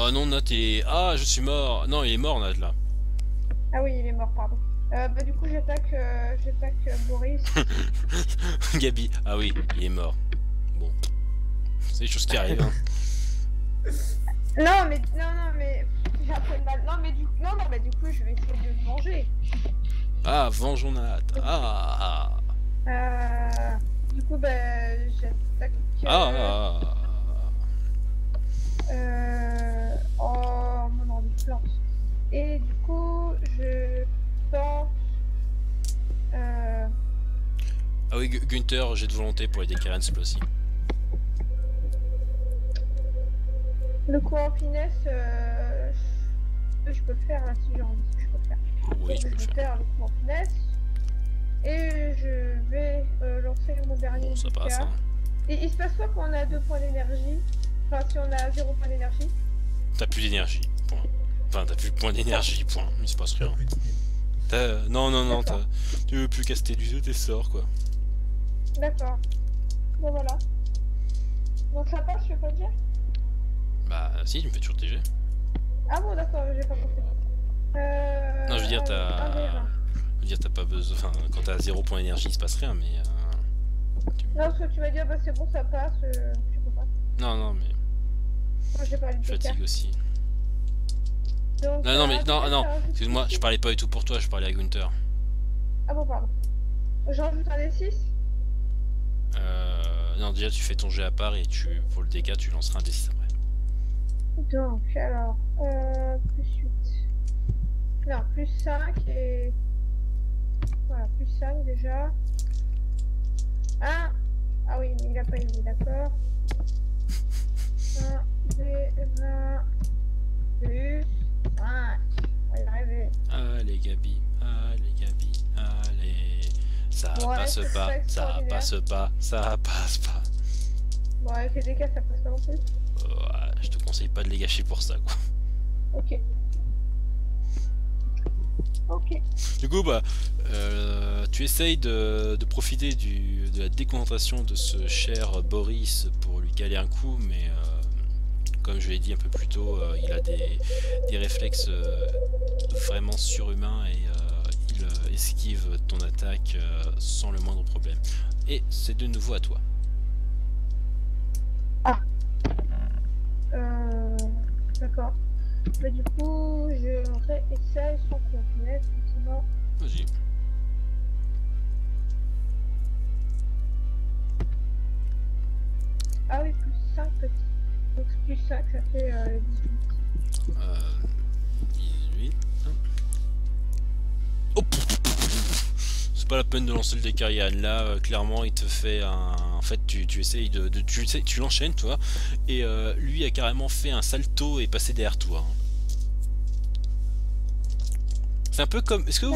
Oh non, Nat est... Ah, je suis mort. Non, il est mort, Nat, là. Ah oui, il est mort, pardon. Bah du coup, j'attaque Boris. Gabi. Ah oui, il est mort. Bon. C'est des choses qui arrivent, hein. Non, mais j'ai un peu de mal. Non, mais du coup, je vais essayer de me venger. Ah, vengeons Nat. Ah. Du coup, bah, j'attaque. Ah. En mon ordre de plante. Et du coup, je tente. Ah oui, Gunther, j'ai de volonté pour aider Karen ce aussi. Le coup en finesse, je peux le faire là si j'ai envie, je peux le faire. Oui, Donc, tu peux je le vais faire. faire le coup en finesse. Et je vais lancer mon dernier Bon, ça passe, JK. hein. Et il se passe quoi quand on a 2 points d'énergie? Enfin, si on a 0 points d'énergie? T'as plus d'énergie, point. Enfin, t'as plus de point d'énergie, point. Il se passe T'as rien. plus de vie. Non, D'accord. tu veux plus caster du jeu tes sorts, quoi. D'accord. Bon, voilà. Donc ça passe, je peux pas le dire? Bah, si, tu me fais toujours tes jets. Ah bon, d'accord, j'ai pas compris. Non, je veux dire, un des t'as... vingt. Je veux dire, t'as pas besoin... Enfin, quand t'as 0 point d'énergie, il se passe rien, mais... Non, parce que tu m'as dit, ah bah c'est bon, ça passe, je peux pas. Non, mais... Moi, j'ai parlé de Je TK. fatigue aussi. Donc, Non, ça rajoute excuse-moi, six. je parlais pas du tout pour toi, je parlais à Gunther. Ah bon, pardon. J'en rajoute un des 6. Non, déjà, tu fais ton jet à part et pour le DK, tu lanceras un D6 après. Donc, alors, plus 8. Non, plus 5 et... Voilà, plus 5 déjà. Ah oui, mais il a pas aimé, d'accord. 1, des 20, plus 5. On va y arriver. Allez, Gabi, allez. Ça Ouais, passe c'est pas, pas ça extraordinaire. passe pas, ça passe pas. Bon, avec les dégâts, ça passe pas non plus. Je te conseille pas de les gâcher pour ça, quoi. Ok. Ok. Du coup, bah, tu essayes de profiter de la déconcentration de ce cher Boris pour lui caler un coup, mais comme je l'ai dit un peu plus tôt, il a des réflexes vraiment surhumains et il esquive ton attaque sans le moindre problème. Et c'est de nouveau à toi. D'accord. Bah, du coup, je réessaye son contenu, effectivement. Vas-y. Ah oui, plus 5 petits. Donc plus 5, ça fait 18. 18. Oh, c'est pas la peine de lancer le Dekarian. Là, clairement, il te fait un. En fait, tu essayes tu l'enchaînes, toi. Et lui a carrément fait un salto et passé derrière toi. C'est un peu comme. Est-ce que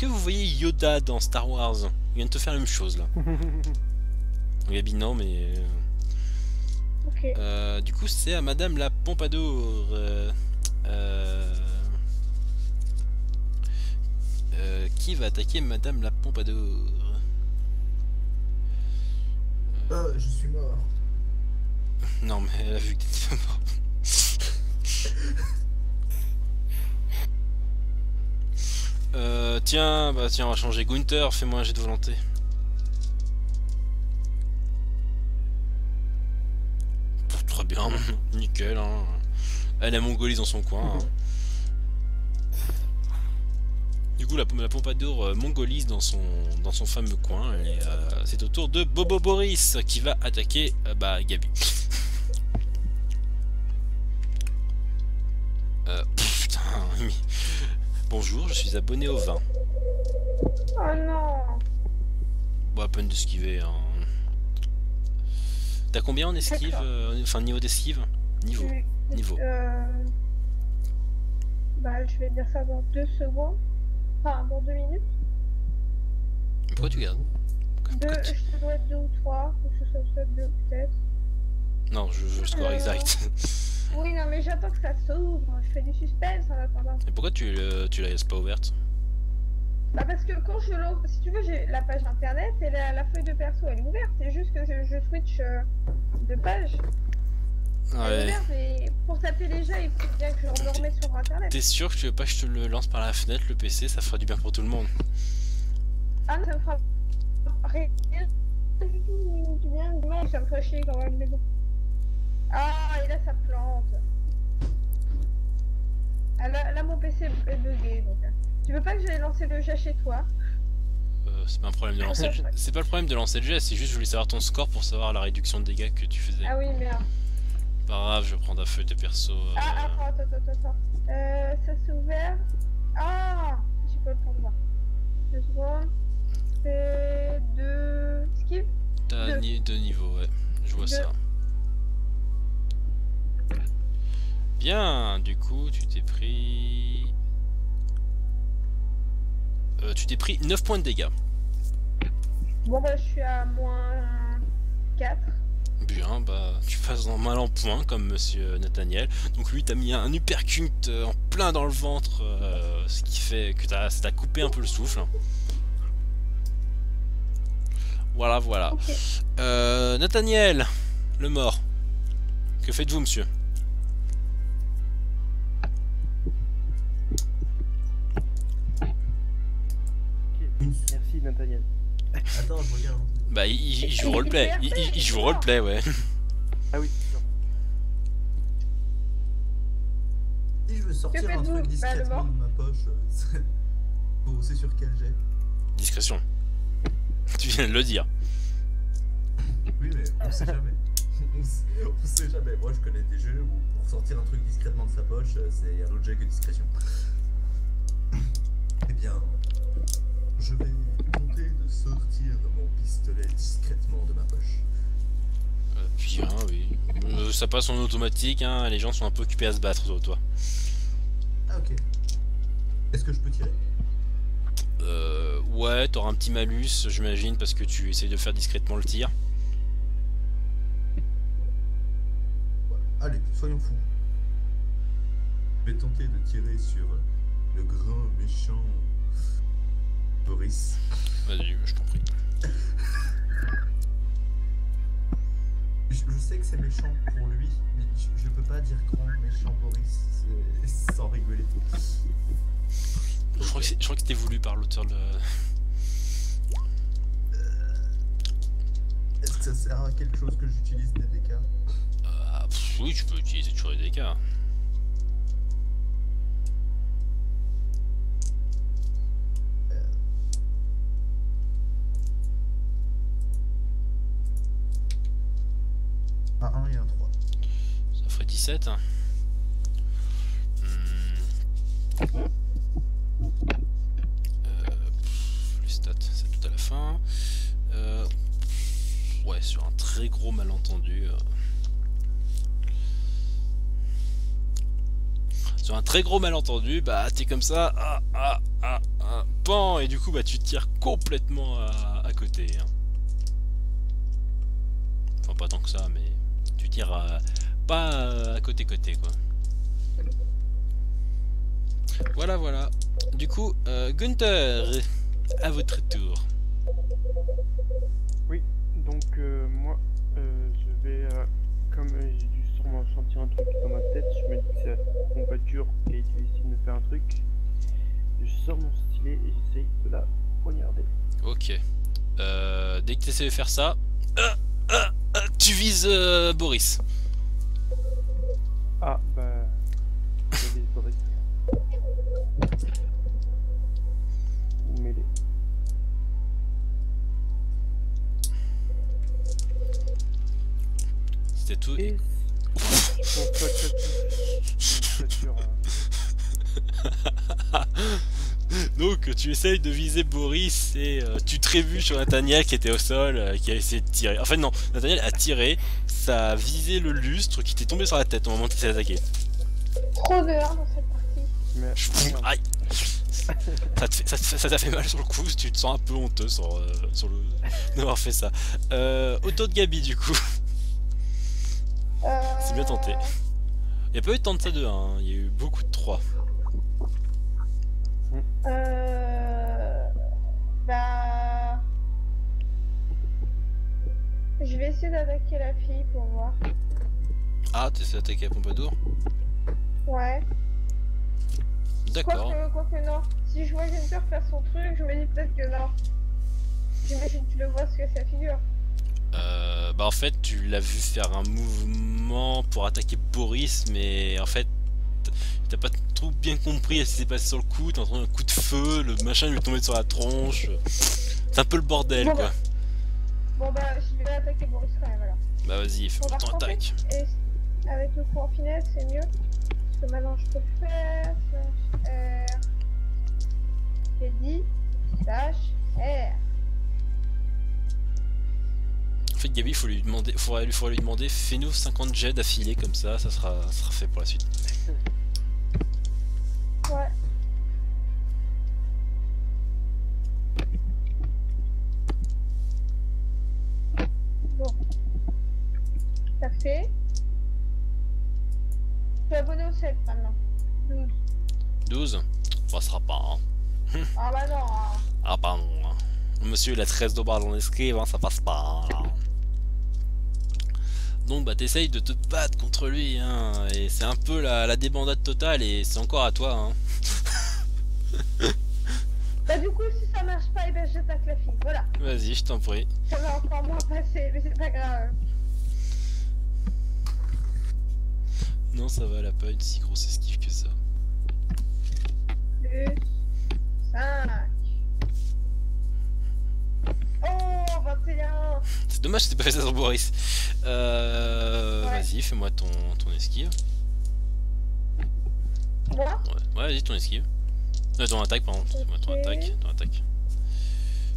vous voyez Yoda dans Star Wars? Il vient de te faire la même chose là. Gabi, non, mais. Ok. Du coup, c'est à Madame la Pompadour. Qui va attaquer Madame la Pompadour? Je suis mort. Non, mais elle a vu que t'étais mort. Tiens, on va changer. Gunther, fais-moi un jet de volonté. Très bien, nickel. Hein. Elle a Mongolie dans son coin. Hein. Du coup, la Pompadour mongolise dans son fameux coin. Et c'est au tour de Bobo Boris qui va attaquer Gabi. Putain, bonjour, je suis abonné au vin. Oh non. Bon, à peine d'esquiver. Hein. T'as combien en esquive? Enfin, niveau d'esquive? Niveau. Bah, je vais dire ça dans 2 secondes. Enfin, dans 2 minutes. Pourquoi tu gardes? Ça doit être 2 ou 3. Ou ce soit 2 peut-être. Non, je veux le score exact. Oui, non, mais j'attends que ça s'ouvre. Je fais du suspense en attendant. Et pourquoi tu la laisses pas ouverte? Bah, parce que quand je l'ouvre, si tu veux, j'ai la page internet et la feuille de perso elle est ouverte. C'est juste que je switch de page. Elle est Ouais. verte, mais pour taper les jeux, il faut bien que je me remette sur internet. T'es sûr que tu veux pas que je te le lance par la fenêtre, le PC? Ça fera du bien pour tout le monde. Ah non, ça me fera rien du bien, du mal, ça me ferait chier quand même, mais bon. Ah, et là ça plante. Ah, là mon PC est bugué, donc. Tu veux pas que j'aille lancer le jeu chez toi? C'est pas un problème de lancer le... C'est pas le problème de lancer le jet, c'est juste que je voulais savoir ton score pour savoir la réduction de dégâts que tu faisais. Ah oui, merde. Pas grave, je prends ta feuille de perso. Ah, attends. Ça s'est ouvert. Ah, j'ai pas le temps de voir. 2 secondes. C'est 2... Skip. T'as deux niveaux, ouais. Je vois ça. Bien, du coup, tu t'es pris... tu t'es pris 9 points de dégâts. Bon bah je suis à moins 4. Bien, bah tu passes en mal en point comme monsieur Nathaniel. Donc lui t'as mis un uppercut en plein dans le ventre, ce qui fait que ça t'a coupé un peu le souffle. Voilà. Okay. Nathaniel, le mort. Que faites-vous, monsieur? Merci Nathaniel. Attends, je regarde. Bah il joue roleplay, il joue roleplay, ouais. Ah oui, sûr. Si je veux sortir un truc discrètement de ma poche, c'est sur quel jet? Discrétion. Tu viens de le dire. Oui, mais on sait jamais. On sait jamais. Moi, je connais des jeux où pour sortir un truc discrètement de sa poche, c'est un autre jet que discrétion. Eh bien, je vais tenter de sortir mon pistolet discrètement de ma poche. Bien, oui. Ça passe en automatique, hein. Les gens sont un peu occupés à se battre autour de toi. Ah, ok. Est-ce que je peux tirer? Ouais, t'auras un petit malus, j'imagine, parce que tu essayes de faire discrètement le tir. Voilà. Allez, soyons fous. Je vais tenter de tirer sur le grand méchant Boris. Vas-y, je t'en prie. Je sais que c'est méchant pour lui, mais je peux pas dire grand méchant Boris sans rigoler. Je crois que c'était voulu par l'auteur de... Est-ce que ça sert à quelque chose que j'utilise des DK? Oui, tu peux utiliser toujours les dégâts. Un 1 et un 3. Ça ferait 17. Les stats, c'est tout à la fin. Ouais, sur un très gros malentendu. Sur un très gros malentendu, bah t'es comme ça, pan, et du coup bah tu te tires complètement à côté. Hein. Enfin pas tant que ça, mais tu tires pas à côté quoi. Voilà. Du coup, Gunther, à votre tour. Oui, donc moi, je vais, comme j'ai dû sûrement sentir un truc dans ma tête, je me dis que c'est la combature qui a été décidé de me faire un truc. Je sors mon stylet et j'essaye de la poignarder. Ok. Dès que tu essaies de faire ça, tu vises Boris. Ah, bah... je vise Boris. Ou mêlée. C'était tout. Et... Donc tu essayes de viser Boris et tu trébuches sur Nathaniel qui était au sol, qui a essayé de tirer. En fait non, Nathaniel a tiré, ça a visé le lustre qui t'est tombé sur la tête au moment où tu t'es attaqué. Trop d'heures dans cette partie. Mais... Aïe. Ça t'a fait mal sur le coup, tu te sens un peu honteux sur le d'avoir fait ça. Auto de Gabi du coup. C'est bien tenté. Il n'y a pas eu tant de ça de 1, hein. Il y a eu beaucoup de 3. Bah... Je vais essayer d'attaquer la fille pour voir. Ah, t'essaies d'attaquer à Pompadour? Ouais. D'accord. Quoique non. Si je vois Gunther faire son truc, je me dis peut-être que non. J'imagine que tu le vois ce que ça figure. Bah en fait tu l'as vu faire un mouvement pour attaquer Boris, mais en fait t'as pas trop bien compris ce qui s'est passé sur le coup. T'as entendu un coup de feu, le machin lui est tombé sur la tronche. C'est un peu le bordel Bon, quoi. Bon bah je vais attaquer Boris quand même alors. Bah vas-y, fais On va ton retenter. attaque. Et avec le coup en finesse c'est mieux. Parce que maintenant je peux le faire. R. J'ai dit slash R. En fait Gabi, faudrait lui demander fais-nous 50 jets d'affilée comme ça sera fait pour la suite. Ouais. Bon. Ça fait. Je suis abonné au 7 maintenant. 12. 12. Ça sera pas hein. Ah bah non. Hein. Ah pardon hein. Monsieur il a 13 $ dans l'escrive, hein, ça passe pas hein, là. Donc bah t'essayes de te battre contre lui hein, et c'est un peu la débandade totale et c'est encore à toi hein. Bah du coup si ça marche pas et ben j'attaque la fille, voilà. Vas-y je t'en prie. Ça va encore moins passer mais c'est pas grave. Non ça va, elle a pas une si grosse esquive que ça. Plus 5. Oh 21. C'est dommage que t'aies pas fait ça sur Boris. Ouais. Vas-y fais-moi ton esquive. Moi. Ouais vas-y ton esquive. Ton attaque pardon, fais-moi ton attaque.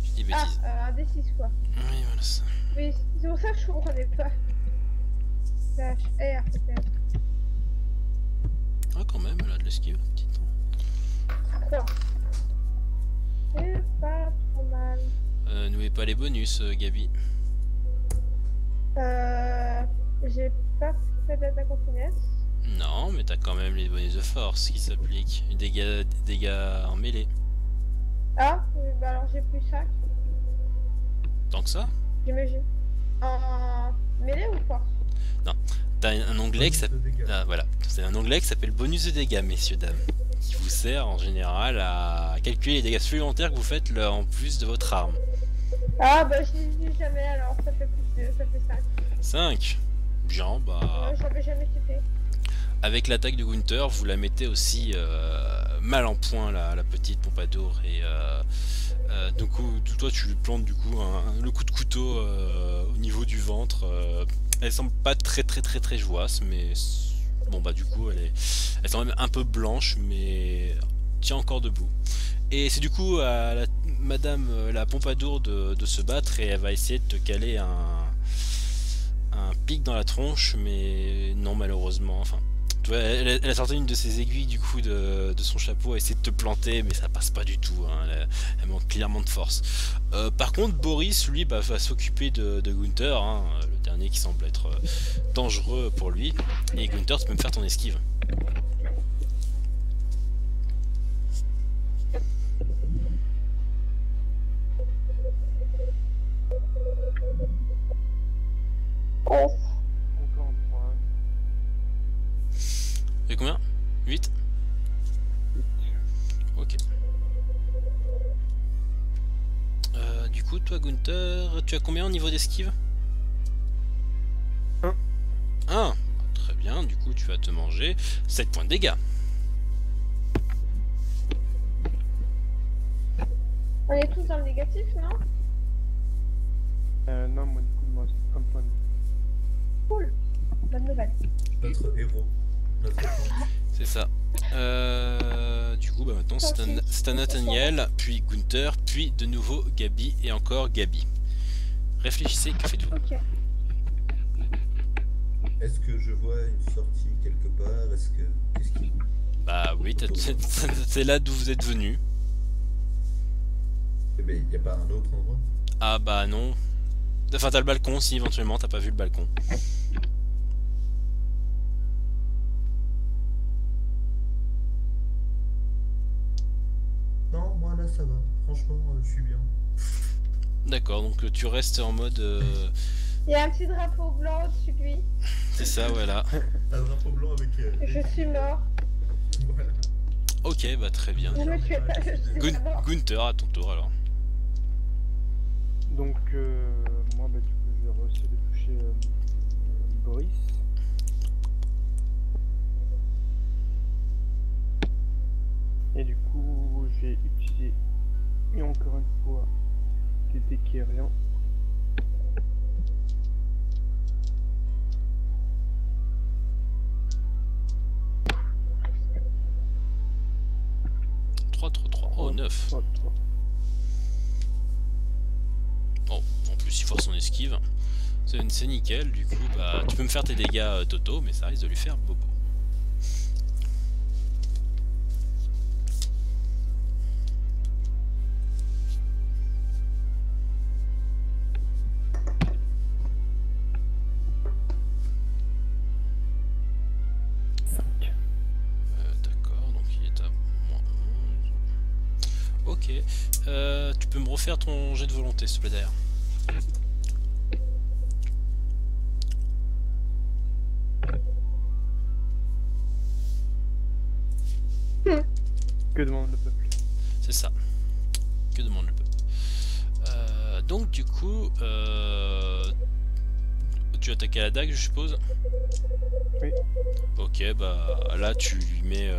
Je dis bêtises. Ah, un D6 quoi. Oui voilà ça. Oui, c'est pour ça que je comprenais pas. Slash R peut-être. Ah quand même, elle a de l'esquive la petite. Quoi. C'est pas trop mal. N'oubliez pas les bonus Gabi. J'ai pas fait d'attaque en finesse. Non mais t'as quand même les bonus de force qui s'appliquent. Dégâts en mêlée. Ah, oui, bah alors j'ai plus 5, Tant que ça. j'imagine. En mêlée ou force? T'as un onglet qui s'appelle... De dégâts. Ah, voilà. C'est un onglet qui s'appelle bonus de dégâts, messieurs, dames. Qui vous sert en général à calculer les dégâts supplémentaires que vous faites là, en plus de votre arme. Ah bah je l'ai dit jamais alors, ça fait plus de... ça fait 5. 5. Bien, bah... J'avais jamais fait. Avec l'attaque de Gunther, vous la mettez aussi mal en point, la petite Pompadour. Et du coup, toi tu lui plantes du coup le coup de couteau au niveau du ventre. Elle semble pas très jouasse, mais bon bah du coup elle semble même un peu blanche, mais tient encore debout. Et c'est du coup à Madame la Pompadour de se battre et elle va essayer de te caler un pic dans la tronche, mais non malheureusement. Enfin, tu vois, elle a sorti une de ses aiguilles du coup de son chapeau, a essayé de te planter, mais ça passe pas du tout. Hein, elle manque clairement de force. Par contre, Boris, lui, bah, va s'occuper de Gunther, hein, le dernier qui semble être dangereux pour lui. Et Gunther, tu peux me faire ton esquive. Oh. Encore un point. Et combien? 8? Ok. Du coup, toi, Gunther, tu as combien au niveau d'esquive? 1. 1. Très bien, du coup, tu vas te manger 7 points de dégâts. On est tous dans le négatif, non? Non, moi du coup, il me reste un point. Cool. Bonne nouvelle. Notre héros. Notre héros. C'est ça. Du coup, bah maintenant c'est à Nathaniel, puis Gunther, puis de nouveau Gabi et encore Gabi. Réfléchissez, que faites-vous? Ok. Est-ce que je vois une sortie quelque part? Est-ce que. Qu'est-ce qui. Bah oui, c'est là d'où vous êtes venu. Eh ben, il n'y a pas un autre endroit? Ah bah non. Enfin, t'as le balcon si éventuellement t'as pas vu le balcon. Non, moi là ça va. Franchement, je suis bien. D'accord, donc tu restes en mode Il y a un petit drapeau blanc au-dessus de lui. C'est ça, voilà. Un drapeau blanc avec. Je suis mort. Voilà. Ok, bah très bien. Ne me tuez pas, je suis mort. Gunther, à ton tour alors. Donc, moi, bah, du coup, je vais essayer de toucher Boris. Et du coup, je vais utiliser, et encore une fois, des dés qui est rien. Oh, 9. 3, 3. Bon, en plus il force son esquive. C'est nickel, du coup, bah tu peux me faire tes dégâts Toto, mais ça risque de lui faire bobo. D'accord, donc il est à moins 11. Ok, tu peux me refaire ton jet de volonté, s'il te plaît, derrière. Que demande le peuple? C'est ça. Que demande le peuple. Donc du coup, tu attaques à la dague, je suppose. Oui. Ok, bah là tu lui mets